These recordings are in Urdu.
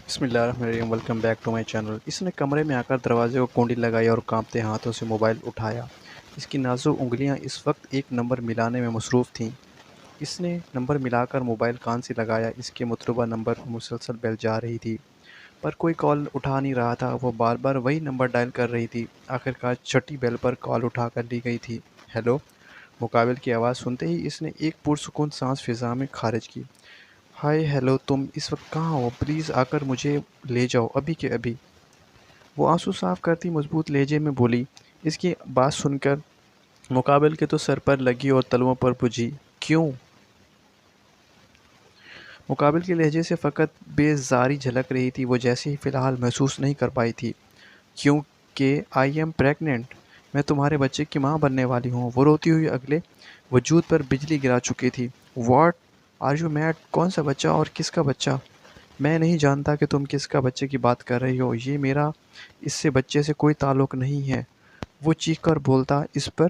بسم اللہ الرحمن الرحیم، welcome back to my channel. اس نے کمرے میں آ کر دروازے کو کونڈی لگائی اور کانپتے ہاتھوں سے موبائل اٹھایا۔ اس کی نازک انگلیاں اس وقت ایک نمبر ملانے میں مصروف تھیں۔ اس نے نمبر ملا کر موبائل کان سے لگایا۔ اس کے مطلوبہ نمبر پر مسلسل بیل جا رہی تھی، پر کوئی کال اٹھا نہیں رہا تھا۔ وہ بار بار وہی نمبر ڈائل کر رہی تھی۔ آخرکار چھٹی بیل پر کال اٹھا کر لی گئی تھی۔ ہیلو! مقابل کی آواز سنتے ہی اس نے ایک پرسکون سانس فضا میں خارج کی۔ ہائے ہیلو، تم اس وقت کہاں ہو؟ پلیز آ کر مجھے لے جاؤ، ابھی کے ابھی۔ وہ آنسو صاف کرتی مضبوط لہجے میں بولی۔ اس کی بات سن کر مقابل کے تو سر پر لگی اور تلوؤں پر بجھی۔ کیوں؟ مقابل کے لہجے سے فقط بیزاری جھلک رہی تھی۔ وہ جیسے ہی فی الحال محسوس نہیں کر پائی تھی۔ کیونکہ آئی ایم پریگننٹ، میں تمہارے بچے کی ماں بننے والی ہوں۔ وہ روتی ہوئی اگلے وجود پر بجلی گرا چکی تھی۔ What are you mad? کون سا بچہ اور کس کا بچہ؟ میں نہیں جانتا کہ تم کس کا بچے کی بات کر رہی ہو۔ یہ میرا اس سے بچے سے کوئی تعلق نہیں ہے، وہ چیخ کر بولتا۔ اس پر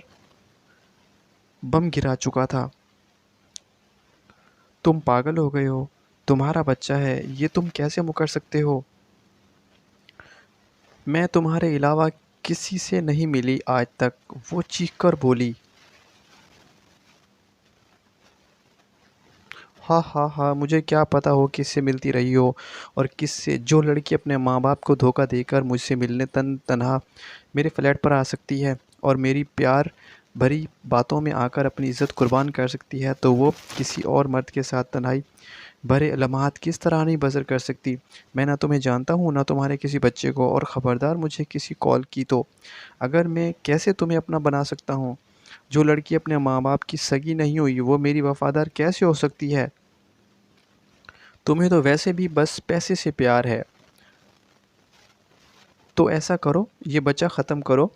بم گرا چکا تھا۔ تم پاگل ہو گئے ہو؟ تمہارا بچہ ہے، یہ تم کیسے مکر سکتے ہو؟ میں تمہارے علاوہ کسی سے نہیں ملی آج تک، وہ چیخ کر بولی۔ ہاں ہاں ہاں، مجھے کیا پتا ہو کس سے ملتی رہی ہو اور کس سے، جو لڑکی اپنے ماں باپ کو دھوکہ دے کر مجھ سے ملنے تنہا میرے فلیٹ پر آ سکتی ہے اور میری پیار بھری باتوں میں آ کر اپنی عزت قربان کر سکتی ہے، تو وہ کسی اور مرد کے ساتھ تنہائی بھرے لمحات کس طرح نہیں بسر کر سکتی؟ میں نہ تمہیں جانتا ہوں نہ تمہارے کسی بچے کو، اور خبردار مجھے کسی کال کی تو اگر میں کیسے تمہیں اپنا بنا سکتا ہوں؟ جو لڑکی اپنے ماں باپ کی سگی نہیں ہوئی وہ میری وفادار کیسے ہو سکتی ہے؟ تمہیں تو ویسے بھی بس پیسے سے پیار ہے، تو ایسا کرو، یہ بچہ ختم کرو۔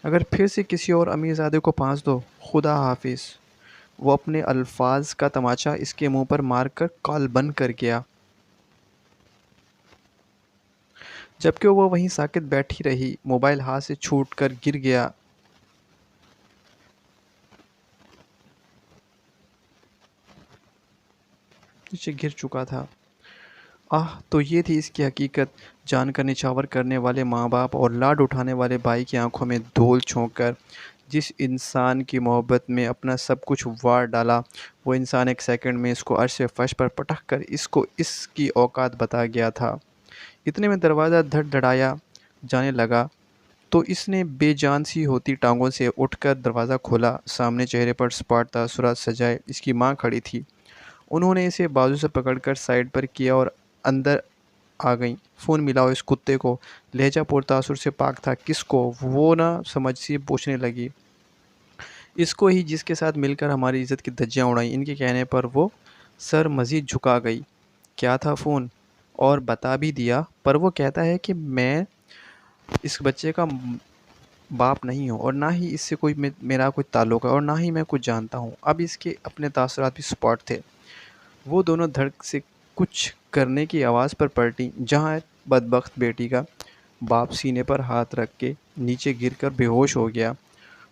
اگر پھر سے کسی اور امیر زادے کو پھانس دو، خدا حافظ۔ وہ اپنے الفاظ کا تماچا اس کے منہ پر مار کر کال بند کر گیا، جبکہ وہ وہیں ساکت بیٹھی رہی۔ موبائل ہاتھ سے چھوٹ کر گر گیا۔ نیچے گر چکا تھا۔ تو یہ تھی اس کی حقیقت۔ جان کا نچھاور کرنے والے ماں باپ اور لاڈ اٹھانے والے بھائی کی آنکھوں میں دھول چھونک کر جس انسان کی محبت میں اپنا سب کچھ وار ڈالا، وہ انسان ایک سیکنڈ میں اس کو عرش سے فرش پر پٹک کر اس کو اس کی اوقات بتا گیا تھا۔ اتنے میں دروازہ دھڑ دھڑایا جانے لگا تو اس نے بے جان سی ہوتی ٹانگوں سے اٹھ کر دروازہ کھولا۔ سامنے چہرے پر سپاٹ تاثرات سجائے اس کی ماں کھڑی تھی۔ انہوں نے اسے بازو سے پکڑ کر سائیڈ پر کیا اور اندر آ گئیں۔ فون ملاؤ اس کتے کو۔ لہجہ پر تاثر سے پاک تھا۔ کس کو؟ وہ نہ سمجھ سی پوچھنے لگی۔ اس کو ہی جس کے ساتھ مل کر ہماری عزت کی دھجیاں اڑائیں۔ ان کے کہنے پر وہ سر مزید جھکا گئی۔ کیا تھا فون؟ اور بتا بھی دیا، پر وہ کہتا ہے کہ میں اس بچے کا باپ نہیں ہوں اور نہ ہی اس سے میرا کوئی تعلق ہے اور نہ ہی میں کچھ جانتا ہوں۔ اب اس کے اپنے تاثرات بھی سپاٹ تھے۔ وہ دونوں دھڑک سے کچھ کرنے کی آواز پر پلٹیں، جہاں بدبخت بیٹی کا باپ سینے پر ہاتھ رکھ کے نیچے گر کر بے ہوش ہو گیا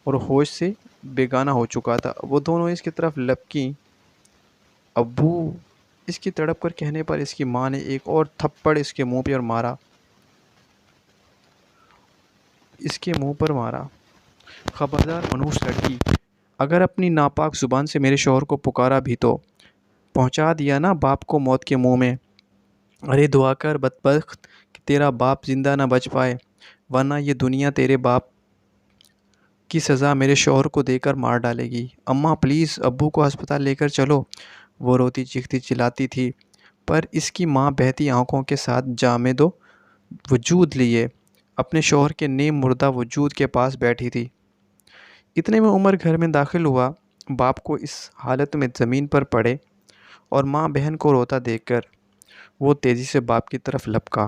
اور ہوش سے بیگانہ ہو چکا تھا۔ وہ دونوں اس کی طرف لپکیں۔ ابو! اس کی تڑپ کر کہنے پر اس کی ماں نے ایک اور تھپڑ اس کے منہ پر مارا۔ خبردار منحوس لڑکی! اگر اپنی ناپاک زبان سے میرے شوہر کو پکارا بھی تو پہنچا دیا نا باپ کو موت کے منہ میں۔ ارے دعا کر بدبخت کہ تیرا باپ زندہ نہ بچ پائے، ورنہ یہ دنیا تیرے باپ کی سزا میرے شوہر کو دے کر مار ڈالے گی۔ اماں پلیز ابو کو ہسپتال لے کر چلو، وہ روتی چیختی چلاتی تھی، پر اس کی ماں بہتی آنکھوں کے ساتھ جامد وجود لیے اپنے شوہر کے نیم مردہ وجود کے پاس بیٹھی تھی۔ اتنے میں عمر گھر میں داخل ہوا۔ باپ کو اس حالت میں زمین پر پڑے اور ماں بہن کو روتا دیکھ کر وہ تیزی سے باپ کی طرف لپکا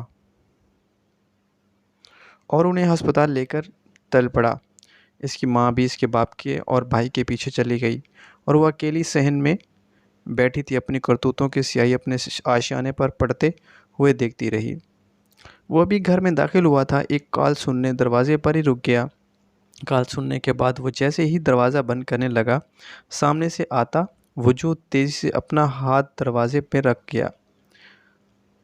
اور انہیں ہسپتال لے کر چل پڑا۔ اس کی ماں بھی اس کے باپ کے اور بھائی کے پیچھے چلی گئی اور وہ اکیلی صحن میں بیٹھی تھی، اپنی کرتوتوں کی سیاہی اپنے آشیانے پر پڑتے ہوئے دیکھتی رہی۔ وہ ابھی گھر میں داخل ہوا تھا، ایک کال سننے دروازے پر ہی رک گیا۔ کال سننے کے بعد وہ جیسے ہی دروازہ بند کرنے لگا، سامنے سے آتا وجود تیزی سے اپنا ہاتھ دروازے پہ رکھ گیا۔